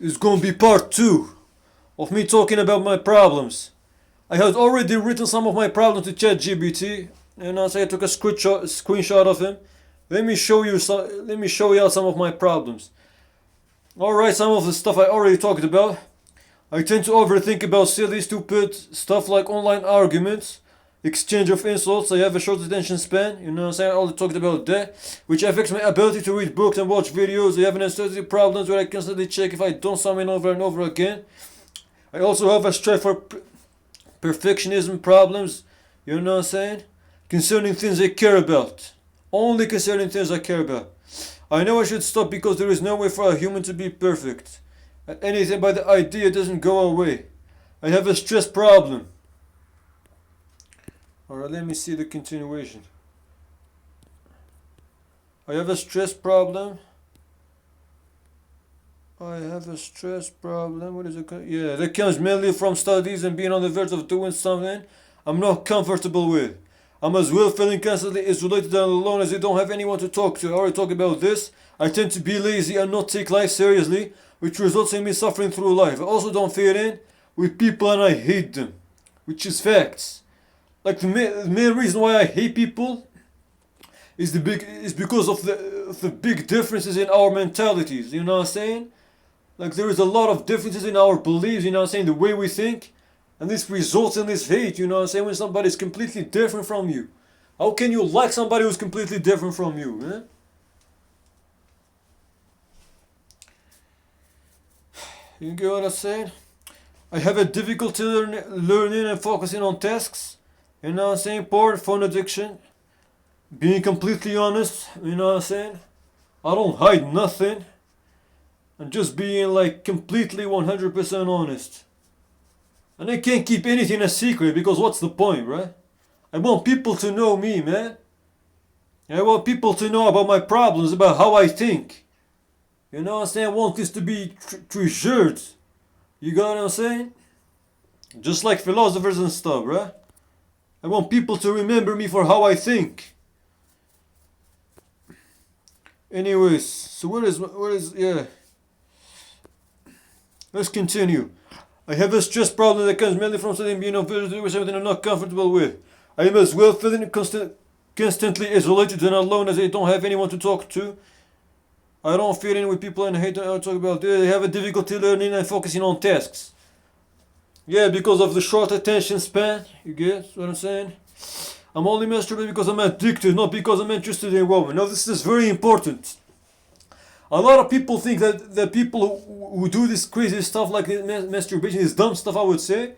is gonna be part 2 of me talking about my problems. I had already written some of my problems to ChatGPT, and as I took a screenshot of him. Let me show you out some of my problems. Alright, some of the stuff I already talked about. I tend to overthink about silly, stupid stuff like online arguments, exchange of insults. I have a short attention span, you know what I'm saying? I already talked about that, which affects my ability to read books and watch videos. I have an anxiety problems where I constantly check if I done something over and over again. I also have a strive for perfectionism problems, you know what I'm saying? Concerning things I care about. Only concerning things I care about. I know I should stop because there is no way for a human to be perfect. And anything by the idea doesn't go away. I have a stress problem. Alright, let me see the continuation. I have a stress problem. What is it? Yeah, that comes mainly from studies and being on the verge of doing something I'm not comfortable with. I'm as well feeling constantly isolated and alone as I don't have anyone to talk to. I already talked about this. I tend to be lazy and not take life seriously, which results in me suffering through life. I also don't fit in with people and I hate them, which is facts. Like the main reason why I hate people is because of the big differences in our mentalities. You know what I'm saying? Like there is a lot of differences in our beliefs. You know what I'm saying? The way we think. And this results in this hate, you know what I'm saying, when somebody's completely different from you. How can you like somebody who's completely different from you, man? You get what I'm saying? I have a difficulty learning and focusing on tasks. You know what I'm saying? Porn, phone addiction. Being completely honest, you know what I'm saying? I don't hide nothing. And just being like completely 100% honest. And I can't keep anything a secret because what's the point, right? I want people to know me, man. I want people to know about my problems, about how I think. You know what I'm saying? I want this to be treasured. You got what I'm saying? Just like philosophers and stuff, right? I want people to remember me for how I think. Anyways, so where is, yeah. Let's continue. I have a stress problem that comes mainly from studying being on video with something I'm not comfortable with. I am as well feeling constantly isolated and alone as I don't have anyone to talk to. I don't fit in with people and I hate to talk about this. I have a difficulty learning and focusing on tasks. Yeah, because of the short attention span. You get what I'm saying? I'm only masturbating because I'm addicted, not because I'm interested in women. Now this is very important. A lot of people think that the people who do this crazy stuff like masturbation, this dumb stuff I would say,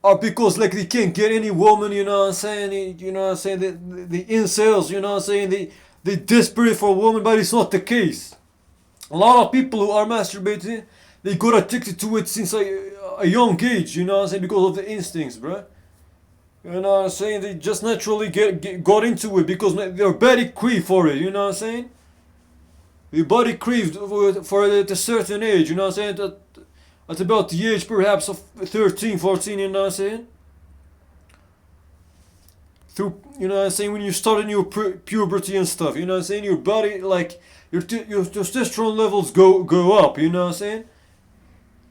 are because like they can't get any woman, you know what I'm saying? You know what I'm saying? The incels, you know what I'm saying? They desperate for a woman, but it's not the case. A lot of people who are masturbating, they got addicted to it since a young age, you know what I'm saying? Because of the instincts, bruh. You know what I'm saying? They just naturally got into it because their body crave for it, you know what I'm saying? Your body craved for it at a certain age, you know what I'm saying? At about the age perhaps of 13, 14, you know what I'm saying? Through, you know what I'm saying, when you start in your puberty and stuff, you know what I'm saying? Your body, like, your testosterone levels go up, you know what I'm saying?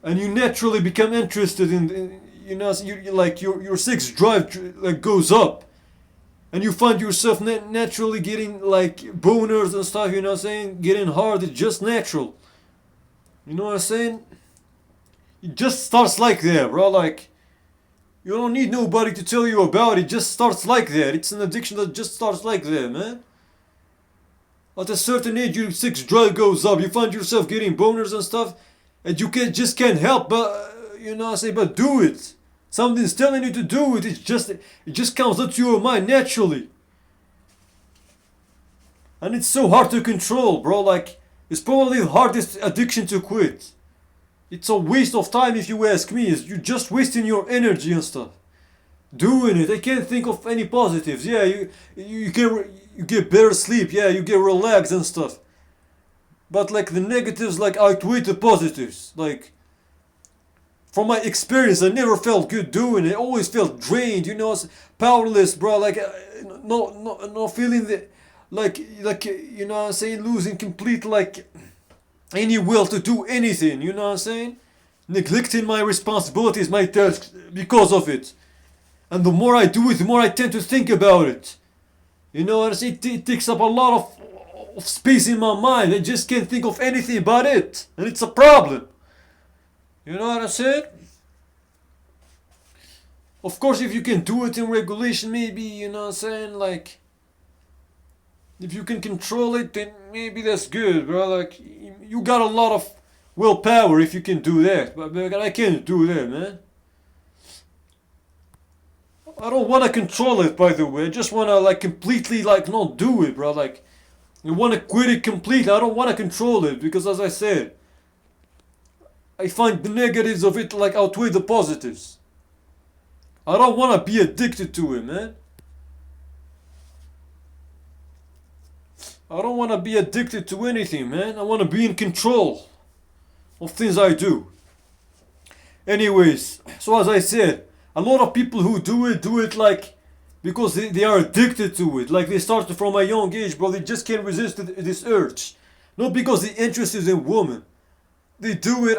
And you naturally become interested in you know, you like your sex drive like goes up. And you find yourself naturally getting like boners and stuff, you know what I'm saying? Getting hard, it's just natural. You know what I'm saying? It just starts like that, bro. Like, you don't need nobody to tell you about it. It just starts like that. It's an addiction that just starts like that, man. At a certain age, your sex drive goes up. You find yourself getting boners and stuff. And you just can't help but, you know what I'm saying, but do it. Something's telling you to do it. It just comes up to your mind naturally. And it's so hard to control, bro. Like, it's probably the hardest addiction to quit. It's a waste of time if you ask me. You're just wasting your energy and stuff. Doing it. I can't think of any positives. Yeah, you get better sleep. Yeah, you get relaxed and stuff. But like the negatives like outweigh the positives. Like, from my experience, I never felt good doing it. I always felt drained, you know, powerless, bro. Like, no feeling that, like, you know what I'm saying, losing complete, like, any will to do anything, you know what I'm saying? Neglecting my responsibilities, my tasks, because of it. And the more I do it, the more I tend to think about it. You know what I'm saying? It takes up a lot of space in my mind. I just can't think of anything but it. And it's a problem. You know what I'm saying? Of course, if you can do it in regulation, maybe, you know what I'm saying? Like, if you can control it, then maybe that's good, bro. Like, you got a lot of willpower if you can do that. But I can't do that, man. I don't want to control it, by the way. I just want to, like, completely, like, not do it, bro. Like, I want to quit it completely. I don't want to control it because, as I said, I find the negatives of it, like, outweigh the positives. I don't want to be addicted to it, man. I don't want to be addicted to anything, man. I want to be in control of things I do. Anyways, so as I said, a lot of people who do it like because they are addicted to it. Like they started from a young age, bro. They just can't resist this urge. Not because they're interested in women. They do it,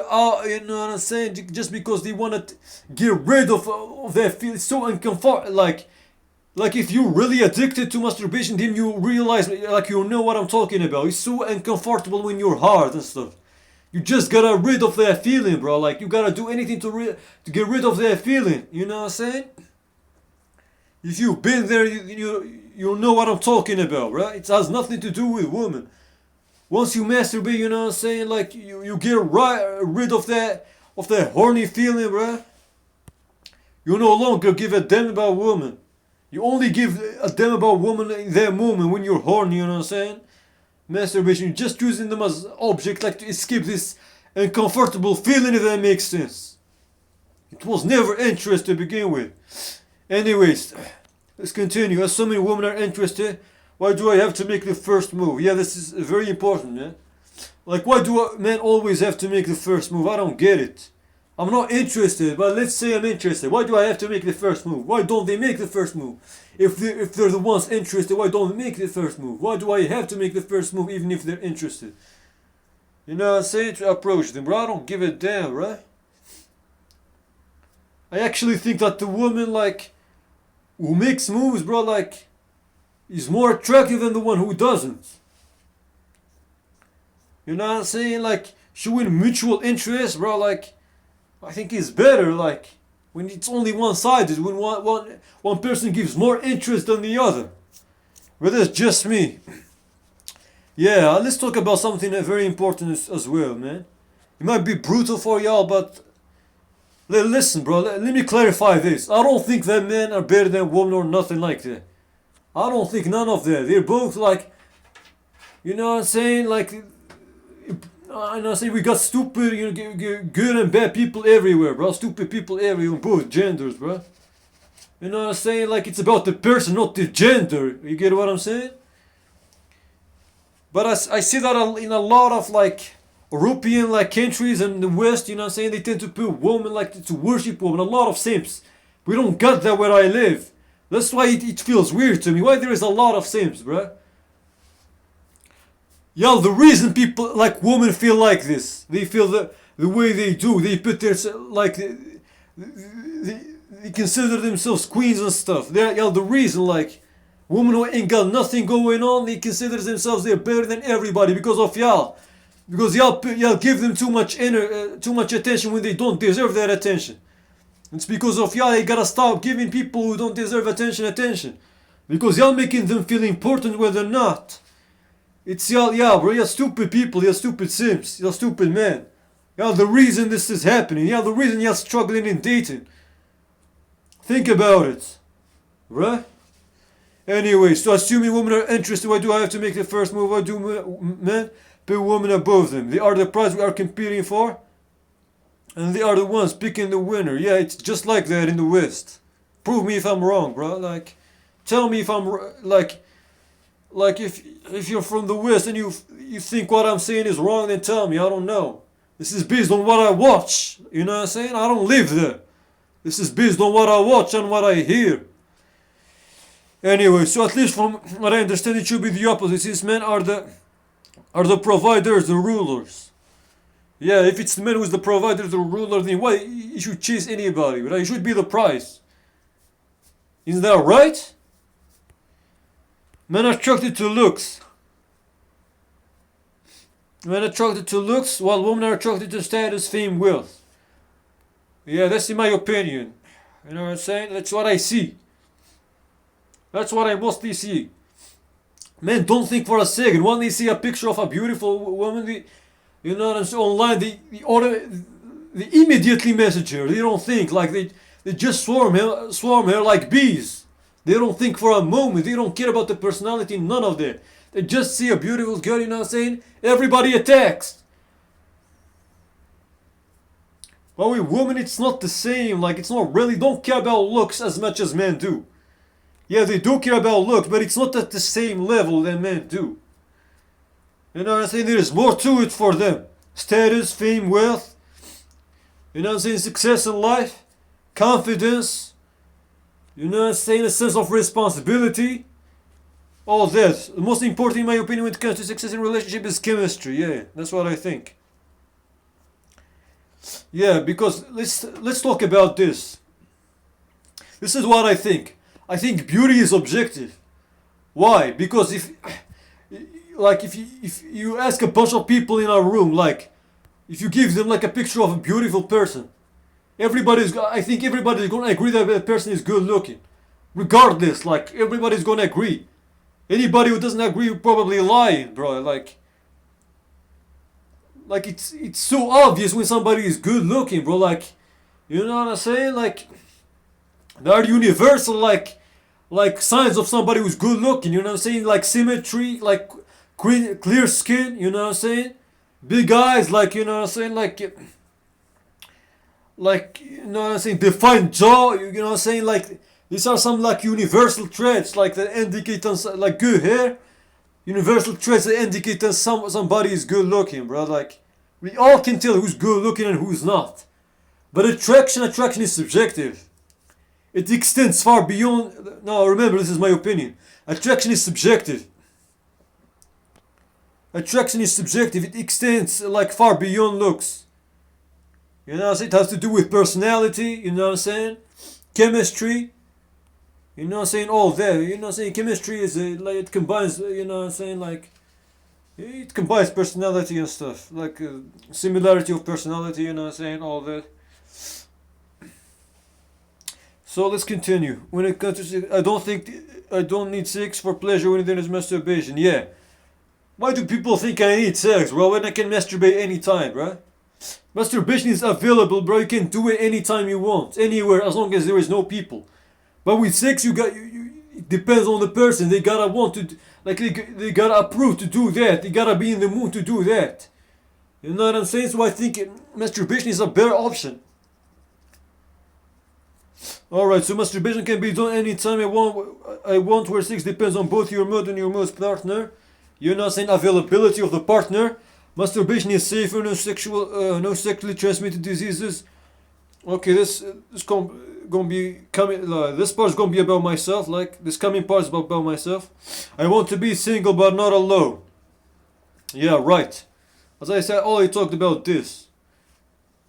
you know what I'm saying? Just because they want to get rid of their feelings. So uncomfortable. Like if you're really addicted to masturbation, then you realize, like you know what I'm talking about. It's so uncomfortable when you're hard and stuff. You just gotta rid of that feeling, bro. Like you gotta do anything to get rid of that feeling. You know what I'm saying? If you've been there, you know what I'm talking about, right? It has nothing to do with women. Once you masturbate, you know what I'm saying? Like you get rid of that horny feeling, bro. You no longer give a damn about women. You only give a damn about women in that moment when you're horny, you know what I'm saying? Masturbation, you're just using them as object, like to escape this uncomfortable feeling, if that makes sense. It was never interest to begin with. Anyways, let's continue. As so many women are interested, why do I have to make the first move? Yeah, this is very important, man. Like, why do men always have to make the first move? I don't get it. I'm not interested, but let's say I'm interested. Why do I have to make the first move? Why don't they make the first move? If they're the ones interested, why don't they make the first move? Why do I have to make the first move even if they're interested? You know what I'm saying? To approach them, bro. I don't give a damn, right? I actually think that the woman, like, who makes moves, bro, like, is more attractive than the one who doesn't. You know what I'm saying? Like, showing mutual interest, bro, like, I think it's better, like, when it's only one-sided, when one person gives more interest than the other. But that's just me. Yeah, let's talk about something very important as well, man. It might be brutal for y'all, but listen, bro, let me clarify this. I don't think that men are better than women or nothing like that. I don't think none of that. They're both like, you know what I'm saying? Like, I know, say we got stupid, you know, good and bad people everywhere, bro. Stupid people everywhere, both genders, bro. You know what I'm saying? Like, it's about the person, not the gender. You get what I'm saying? But I see that in a lot of, like, European, like, countries in the West, you know what I'm saying? They tend to put women, like, to worship women. A lot of simps. We don't get that where I live. That's why it feels weird to me. Why there is a lot of simps, bro? Yo, the reason people, like, women feel like this, they feel the way they do, they put their, like, they consider themselves queens and stuff. They're, the reason, like, women who ain't got nothing going on, they consider themselves they're better than everybody because of y'all. Because y'all give them too much attention when they don't deserve that attention. It's because of y'all, they gotta stop giving people who don't deserve attention. Because y'all making them feel important where they're not. It's y'all, bro, you're stupid people, you're stupid simps, you're stupid men. You're the reason this is happening, you're the reason you're struggling in dating. Think about it, right? Anyway, so assuming women are interested, why do I have to make the first move? Why do men put women above them? They are the prize we are competing for, and they are the ones picking the winner. Yeah, it's just like that in the West. Prove me if I'm wrong, bro. Like, tell me if I'm like if you're from the West and you think what I'm saying is wrong, then tell me. I don't know. This is based on what I watch. You know what I'm saying? I don't live there. This is based on what I watch and what I hear. Anyway, so at least from what I understand, it should be the opposite. Since men are the providers, the rulers. Yeah, if it's the man who's the provider, the ruler, then why he should chase anybody, right? He should be the prize. Isn't that right? Men are attracted to looks. Men are attracted to looks, while women are attracted to status, fame, wealth. Yeah, that's in my opinion. You know what I'm saying? That's what I see. That's what I mostly see. Men don't think for a second. When they see a picture of a beautiful woman, you know what I'm saying, online, they immediately message her. They don't think. Like, they just swarm her like bees. They don't think for a moment. They don't care about the personality, none of that. They just see a beautiful girl, you know what I'm saying? Everybody attacks. But with women, it's not the same. Like, it's not really, don't care about looks as much as men do. Yeah, they do care about looks, but it's not at the same level that men do. You know what I'm saying? There's more to it for them. Status, fame, wealth. You know what I'm saying? Success in life. Confidence. You know what I'm saying? A sense of responsibility. All that. The most important, in my opinion, when it comes to success in a relationship is chemistry. Yeah, that's what I think. Yeah, because let's talk about this. This is what I think. I think beauty is objective. Why? Because if you ask a bunch of people in a room, like if you give them like a picture of a beautiful person, I think everybody's gonna agree that that person is good looking. Regardless, like everybody's gonna agree. Anybody who doesn't agree probably lying, bro. Like it's so obvious when somebody is good looking, bro. Like, you know what I'm saying? Like, there are universal like signs of somebody who's good looking. You know what I'm saying? Like symmetry, like clear skin. You know what I'm saying? Big eyes, like, you know what I'm saying? Like you know what I'm saying? Defined jaw. You know what I'm saying? Like, these are some like universal traits, like that indicate like good hair. Universal traits that indicate that somebody is good looking, bro. Like, we all can tell who's good looking and who's not. But attraction is subjective. It extends far beyond. Now remember, this is my opinion. Attraction is subjective. Attraction is subjective. It extends like far beyond looks. You know what I'm saying? It has to do with personality. You know what I'm saying? Chemistry. You know what I'm saying? All that. You know what I'm saying? Chemistry is like it combines. You know what I'm saying? Like it combines personality and stuff. Like similarity of personality. You know what I'm saying? All that. So let's continue. When it comes to sex, I don't need sex for pleasure when there is masturbation. Yeah. Why do people think I need sex, bro? When I can masturbate anytime, bro? Masturbation is available, bro. You can do it anytime you want, anywhere, as long as there is no people. But with sex, it depends on the person. They gotta want to, like they gotta approve to do that. They gotta be in the mood to do that. You know what I'm saying? So I think masturbation is a better option. Alright, so masturbation can be done anytime I want, where sex depends on both your mood and your mood's partner. You're not saying availability of the partner. Masturbation is safer, no sexually transmitted diseases. Okay, this gonna be coming. This part's gonna be about myself. Like this coming part is about myself. I want to be single but not alone. Yeah, right. As I said, I talked about this,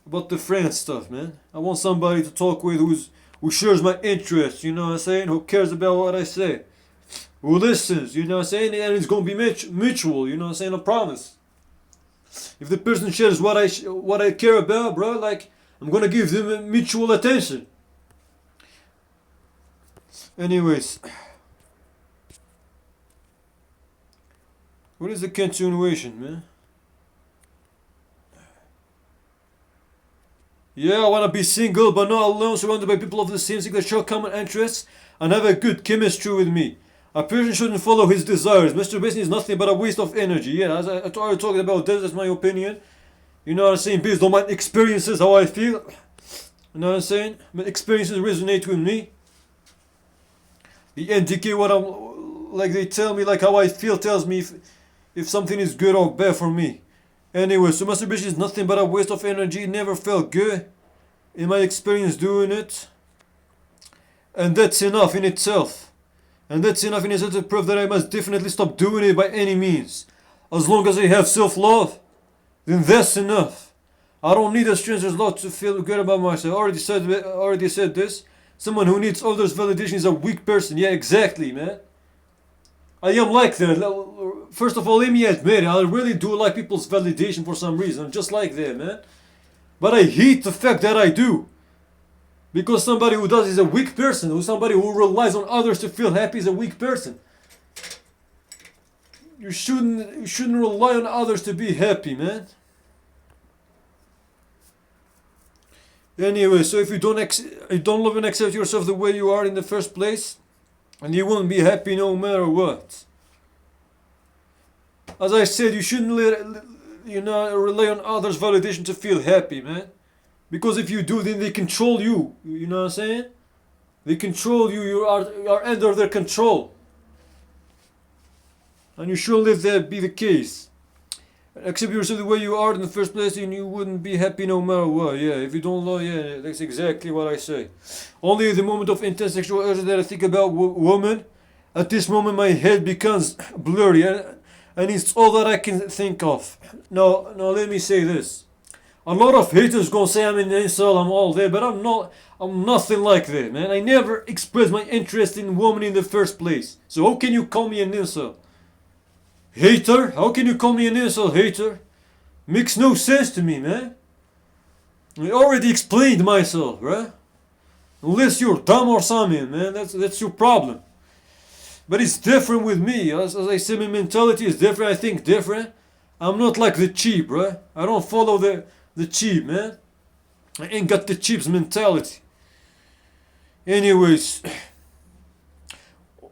about the friend stuff, man. I want somebody to talk with who shares my interests. You know what I'm saying? Who cares about what I say? Who listens? You know what I'm saying? And it's gonna be mutual. You know what I'm saying? I promise. If the person shares what I care about, bro, like I'm gonna give them mutual attention. Anyways, what is the continuation, man? Yeah, I wanna be single but not alone, surrounded by people of the same sex that share common interests and have a good chemistry with me. A person shouldn't follow his desires. Masturbation is nothing but a waste of energy. Yeah, as I already talked about this, that's my opinion. You know what I'm saying? Based on my experiences, how I feel. You know what I'm saying? My experiences resonate with me. They indicate what I'm, like they tell me like how I feel, tells me if something is good or bad for me. Anyway, so masturbation is nothing but a waste of energy. It never felt good in my experience doing it. And that's enough in itself. And that's enough in itself to prove that I must definitely stop doing it by any means. As long as I have self-love, then that's enough. I don't need a stranger's love to feel good about myself. I already said this. Someone who needs others' validation is a weak person. Yeah, exactly, man. I am like that. First of all, let me admit it. I really do like people's validation for some reason. I'm just like that, man. But I hate the fact that I do. Because somebody who does is a weak person. Or somebody who relies on others to feel happy is a weak person. You shouldn't rely on others to be happy, man. Anyway, so if you don't love and accept yourself the way you are in the first place, and you won't be happy no matter what. As I said, you shouldn't rely on others' validation to feel happy, man. Because if you do, then they control you. You know what I'm saying? They control you. You are under their control. And you shouldn't let that be the case. Accept yourself the way you are in the first place, and you wouldn't be happy no matter what. Yeah, if you don't love, yeah, that's exactly what I say. Only in the moment of intense sexual urge that I think about women. At this moment, my head becomes blurry, and it's all that I can think of. Now, let me say this. A lot of haters gonna say I'm an incel, I'm all there, but I'm not. I'm nothing like that, man. I never expressed my interest in women in the first place. So how can you call me an incel? Hater? How can you call me an incel, hater? Makes no sense to me, man. I already explained myself, right? Unless you're dumb or something, man. That's your problem. But it's different with me. As I said, my mentality is different. I think different. I'm not like the cheap, right? I don't follow the cheap, man. I ain't got the cheap's mentality. Anyways,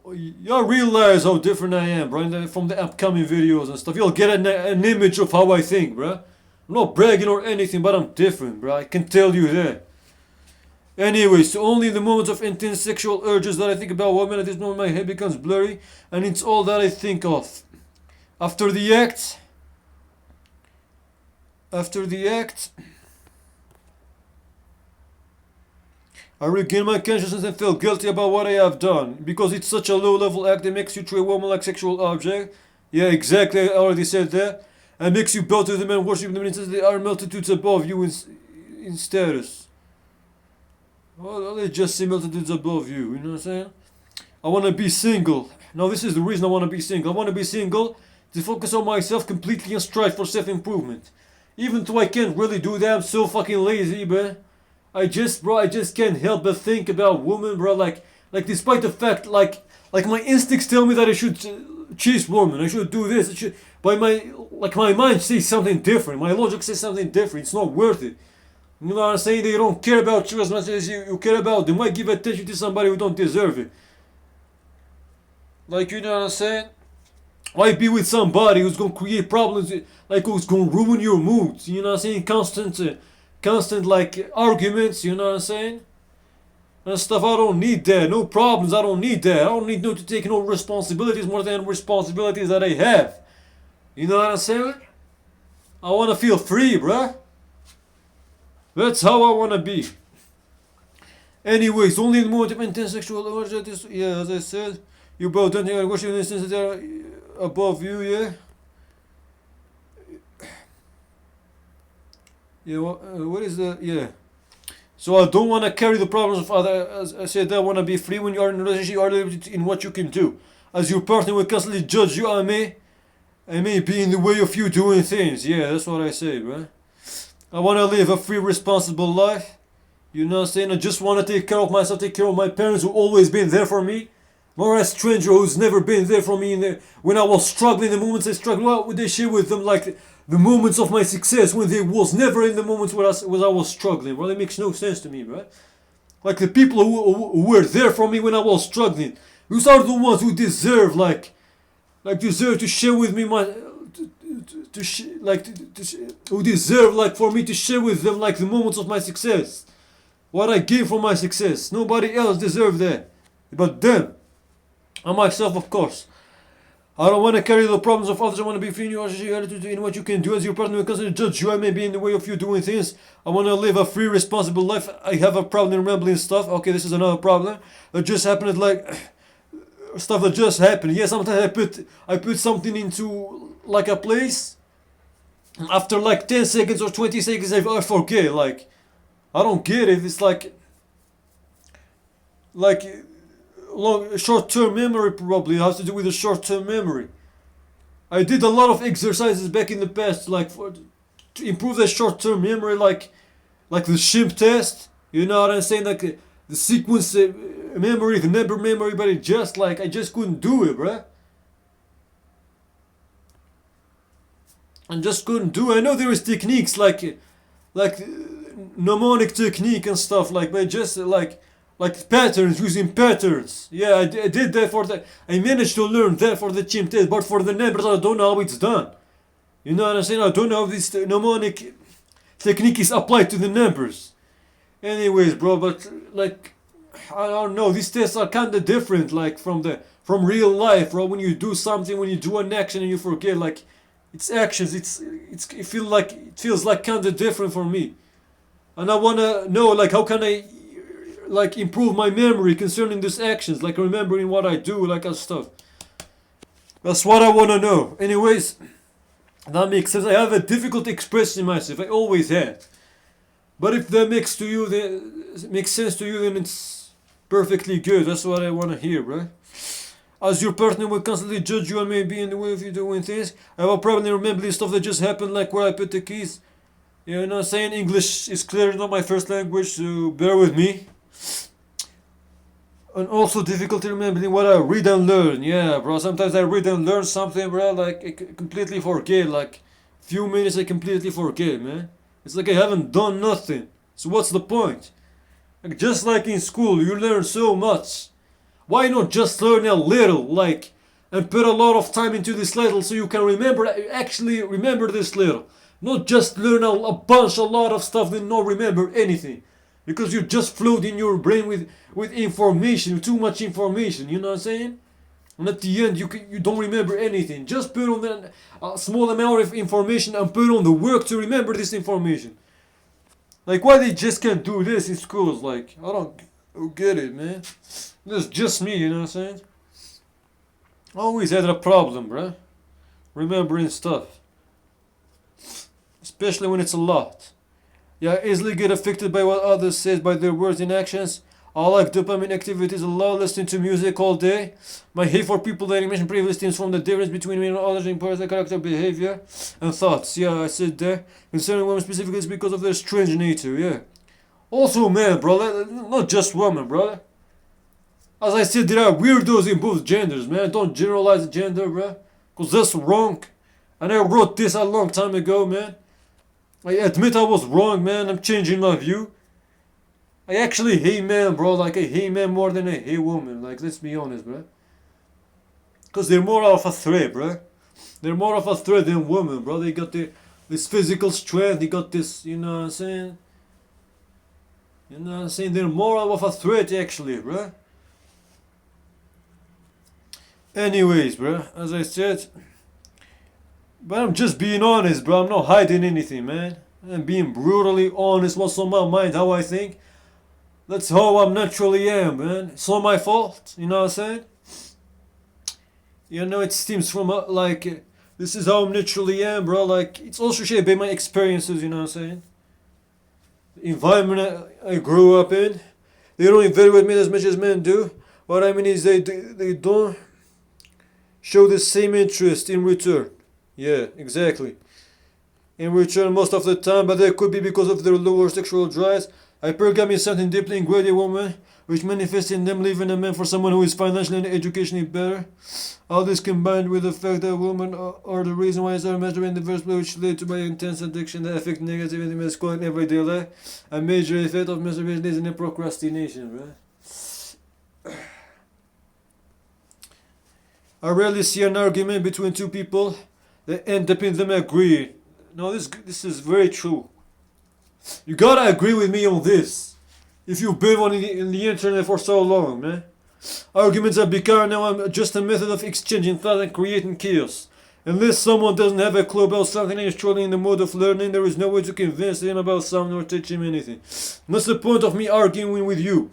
y'all realize how different I am, bro, from the upcoming videos and stuff. You'll get an image of how I think, bro. I'm not bragging or anything, but I'm different, bro. I can tell you that. Anyways, so only in the moments of intense sexual urges that I think about women. At this moment, my head becomes blurry, and it's all that I think of. After the act, I regain my consciousness and feel guilty about what I have done. Because it's such a low-level act that makes you treat a woman like sexual object. Yeah, exactly, I already said that. And makes you bow to them and worship them since they are multitudes above you in status. Well, they just say multitudes above you, you know what I'm saying? I want to be single. Now this is the reason I want to be single. I want to be single to focus on myself completely and strive for self-improvement. Even though I can't really do that, I'm so fucking lazy, bro. I just can't help but think about women, bro. Like despite the fact, like my instincts tell me that I should chase women, I should do this, but my mind says something different. My logic says something different. It's not worth it. You know what I'm saying? They don't care about you as much as you care about them. Why give attention to somebody who don't deserve it? Like, you know what I'm saying? Why be with somebody who's gonna create problems, like who's gonna ruin your mood? You know what I'm saying? Constant like arguments, you know what I'm saying? And stuff. I don't need that. No problems, I don't need that. I don't need to take no responsibilities more than responsibilities that I have. You know what I'm saying? I wanna feel free, bruh. That's how I wanna be. Anyways, only in the moment of intense sexual urge, yeah, as I said, you bow down and worship in instances that are above you, yeah? Yeah, what is that? Yeah. So I don't want to carry the problems of others. As I said, I want to be free. When you are in a relationship, you are limited in what you can do. As your partner will constantly judge you, I may be in the way of you doing things. Yeah, that's what I say, bro. I want to live a free, responsible life. You know what I'm saying? I just want to take care of myself, take care of my parents who always been there for me. Or a stranger who's never been there for me when I was struggling, the moments I struggled, what would they share with them? Like the moments of my success when they was never in the moments where I was struggling, bro. That makes no sense to me, bro. Like the people who were there for me when I was struggling. Those are the ones who deserve, deserve to share with me who deserve, like, for me to share with them, like, the moments of my success. What I gave for my success. Nobody else deserved that. But them. And myself, of course. I don't want to carry the problems of others. I want to be free in your attitude in what you can do. As your partner will constantly judge you, I may be in the way of you doing things. I want to live a free, responsible life. I have a problem in rambling stuff. Okay, this is another problem. It just happened, like, stuff that just happened. Yeah, sometimes I put something into, like, a place. After like 10 seconds or 20 seconds, I forget. Like, I don't get it. It's like long short-term memory probably. It has to do with the short-term memory. I did a lot of exercises back in the past, like to improve the short-term memory, like the shimp test. You know what I'm saying? Like the sequence memory, the number memory, but it just like I just couldn't do it, bruh. I just couldn't do it. I know there is techniques like mnemonic technique and stuff like, but just like patterns, using patterns. Yeah, I did that for the. I managed to learn that for the chimp test, but for the numbers, I don't know how it's done. You know what I'm saying? I don't know how this mnemonic technique is applied to the numbers. Anyways, bro, but like I don't know, these tests are kind of different, like from real life, bro. When you do something, when you do an action and you forget, like it's actions, it feels like kind of different for me, and I wanna know like how can I like improve my memory concerning these actions, like remembering what I do, like and stuff. That's what I wanna know. Anyways, that makes sense. I have a difficulty expressing myself. I always had. But if that makes sense to you, then it's perfectly good. That's what I wanna hear, bro. As your partner will constantly judge you and may be in the way of you doing things, I will probably remember the stuff that just happened, like where I put the keys. You know what I'm saying? English is clearly not my first language, so bear with me. And also difficulty remembering what I read and learn. Yeah, bro. Sometimes I read and learn something, bro. Like I completely forget. Like few minutes, I completely forget, man. It's like I haven't done nothing. So what's the point? Like just like in school, you learn so much. Why not just learn a little, like, and put a lot of time into this little so you can actually remember this little. Not just learn a lot of stuff and not remember anything. Because you just float in your brain with information, too much information, you know what I'm saying? And at the end, you don't remember anything. Just put on a small amount of information and put on the work to remember this information. Like, why they just can't do this in schools? Like, I don't get it, man. That's just me, you know what I'm saying? I always had a problem, bruh. Remembering stuff. Especially when it's a lot. Yeah, I easily get affected by what others say, by their words and actions. I like dopamine activities a lot, listening to music all day. My hate for people that I mentioned previously stems from the difference between me and others in personal character, behavior, and thoughts. Yeah, I said there. Concerning women specifically, it's because of their strange nature, yeah. Also men, brother, not just women, brother. As I said, there are weirdos in both genders, man. Don't generalize the gender, bro. Because that's wrong. And I wrote this a long time ago, man. I admit I was wrong, man. I'm changing my view. I actually hate men, bro. Like, I hate men more than I hate women. Like, let's be honest, bro. Because they're more of a threat, bro. They're more of a threat than women, bro. They got this physical strength. They got this, you know what I'm saying? You know what I'm saying? They're more of a threat, actually, bro. Anyways, bro, as I said, but I'm just being honest, bro. I'm not hiding anything, man. I'm being brutally honest. What's on my mind, how I think. That's how I naturally am, man. It's not my fault. You know what I'm saying? You know, it stems from this is how I naturally am, bro. Like, it's also shaped by my experiences. You know what I'm saying? The environment I grew up in. They don't evaluate me as much as men do. What I mean is they don't show the same interest in return. Yeah, exactly. In return most of the time, but that could be because of their lower sexual drives. Hypergamy is something deeply ingrained in women, which manifests in them leaving a man for someone who is financially and educationally better. All this combined with the fact that women are the reason why I started masturbating in the first place, which led to my intense addiction that affect negatively in masculine everyday life. A major effect of masturbation is in procrastination, right? I rarely see an argument between two people that end up in them agreeing. No, this is very true. You gotta agree with me on this. If you've been on the internet for so long, man. Arguments have become now just a method of exchanging thought and creating chaos. Unless someone doesn't have a clue about something and is truly in the mode of learning, there is no way to convince him about something or teach him anything. What's the point of me arguing with you?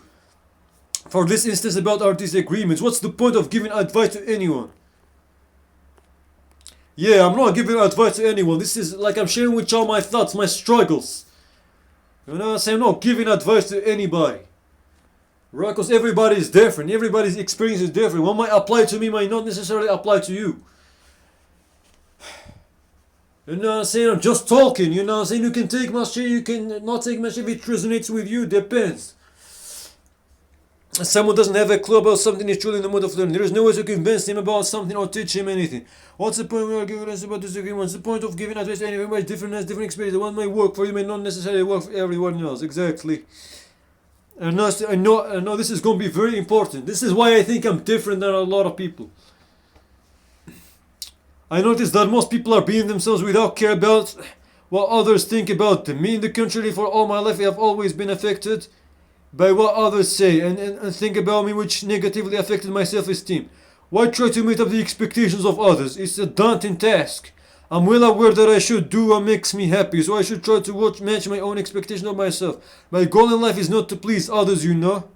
For this instance about our disagreements, what's the point of giving advice to anyone? Yeah, I'm not giving advice to anyone. This is like I'm sharing with y'all my thoughts, my struggles. You know what I'm saying? I'm not giving advice to anybody. Right? Because everybody is different. Everybody's experience is different. What might apply to me might not necessarily apply to you. You know what I'm saying? I'm just talking. You know what I'm saying? You can take my shit, you can not take my shit if it resonates with you. Depends. Someone doesn't have a clue about something, is truly in the mood of learning. There is no way to convince him about something or teach him anything. What's the point of giving us about disagreement? What's the point of giving advice to anyone? Everybody's different, has different experiences. One may work for you, may not necessarily work for everyone else. Exactly. I know this is going to be very important. This is why I think I'm different than a lot of people. I notice that most people are being themselves without care about what others think about them. Me, in the contrary, for all my life, I have always been affected by what others say and think about me, which negatively affected my self-esteem. Why try to meet up the expectations of others? It's a daunting task. I'm well aware that I should do what makes me happy, so I should try to match my own expectations of myself. My goal in life is not to please others, you know.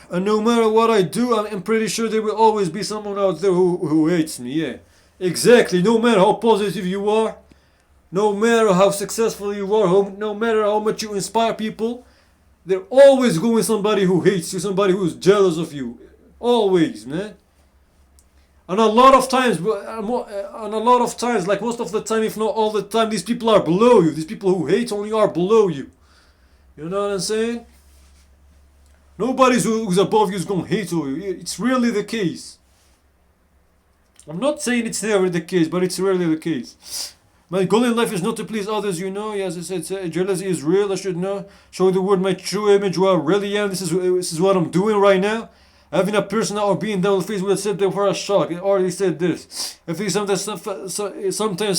And no matter what I do, I'm pretty sure there will always be someone out there who hates me, yeah. Exactly, no matter how positive you are, no matter how successful you are, no matter how much you inspire people, there's always going to be somebody who hates you, somebody who's jealous of you. Always, man. And a lot of times, like most of the time, if not all the time, these people are below you. These people who hate only are below you. You know what I'm saying? Nobody who's above you is going to hate you. It's rarely the case. I'm not saying it's never the case, but it's rarely the case. My goal in life is not to please others, you know. As I said, jealousy is real. I should know. Show the world my true image, who I really am. This is what I'm doing right now. Having a person or being down the face would accept them for a shock. I already said this. I think sometimes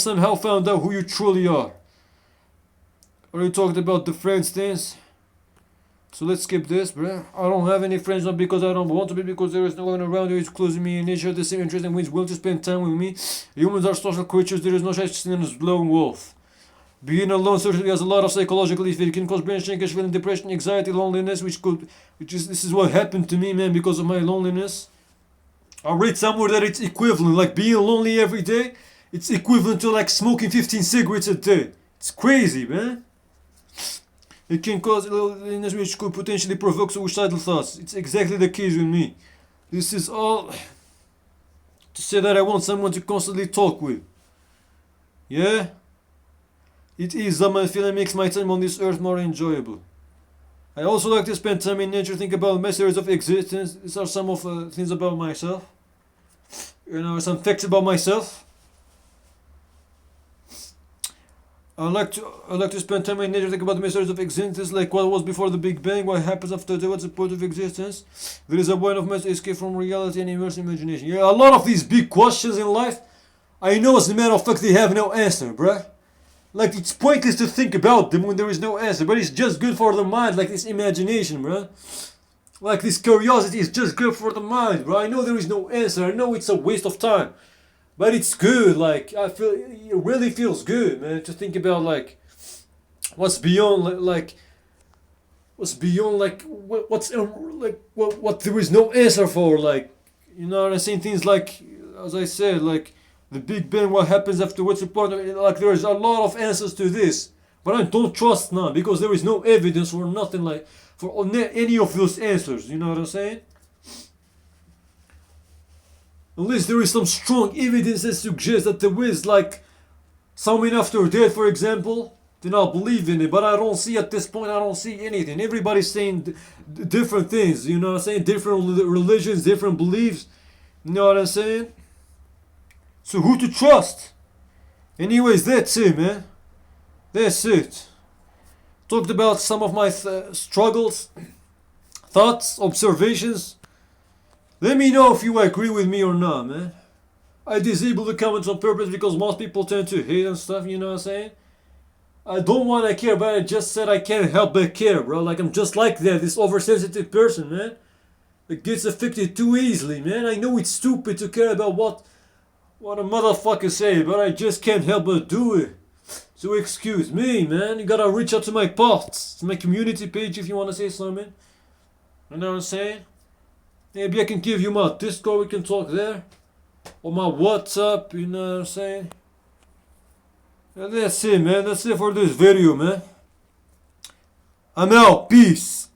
somehow found out who you truly are. Already talked about the friends things. So let's skip this, bruh. I don't have any friends, not because I don't want to be, because there is no one around who is close to me in nature, the same interest and who is willing to spend time with me. Humans are social creatures, there is no such thing as lone wolf. Being alone certainly has a lot of psychological effects. It can cause brain shrinkage, feeling depression, anxiety, loneliness, this is what happened to me, man, because of my loneliness. I read somewhere that it's equivalent, like being lonely every day, it's equivalent to like smoking 15 cigarettes a day. It's crazy, man. It can cause loneliness, which could potentially provoke suicidal thoughts. It's exactly the case with me. This is all to say that I want someone to constantly talk with. Yeah? It is that my feeling makes my time on this earth more enjoyable. I also like to spend time in nature, think about mysteries of existence. These are some of the things about myself. You know, some facts about myself. I like to spend time in nature, think about the mysteries of existence, like what was before the Big Bang, what happens after that, what's the point of existence. There is a point of mass escape from reality and immerse imagination. Yeah, a lot of these big questions in life, I know as a matter of fact they have no answer, bruh. Like it's pointless to think about them when there is no answer, but it's just good for the mind, like this imagination, bruh. Like this curiosity is just good for the mind, bruh. I know there is no answer, I know it's a waste of time. But it's good, like, I feel, it really feels good, man, to think about, like, what's beyond, like, what there is no answer for, like, you know what I'm saying, things like, as I said, like, the Big Bang, what happens afterwards, like, there is a lot of answers to this, but I don't trust none, because there is no evidence for nothing, like, for any of those answers, you know what I'm saying? Unless there is some strong evidence that suggests that there is like something after death, for example, then I'll believe in it. But I don't see at this point, I don't see anything. Everybody's saying different things, you know what I'm saying? Different religions, different beliefs, you know what I'm saying? So who to trust? Anyways, that's it, man. That's it. Talked about some of my struggles, thoughts, observations. Let me know if you agree with me or not, man. I disable the comments on purpose because most people tend to hate and stuff, you know what I'm saying? I don't want to care, but I just said I can't help but care, bro. Like, I'm just like that, this oversensitive person, man. It gets affected too easily, man. I know it's stupid to care about what a motherfucker say, but I just can't help but do it. So excuse me, man. You gotta reach out to my posts, to my community page if you want to say something. You know what I'm saying? Maybe I can give you my Discord, we can talk there. Or my WhatsApp, you know what I'm saying? And that's it, man. That's it for this video, man. I'm out. Peace.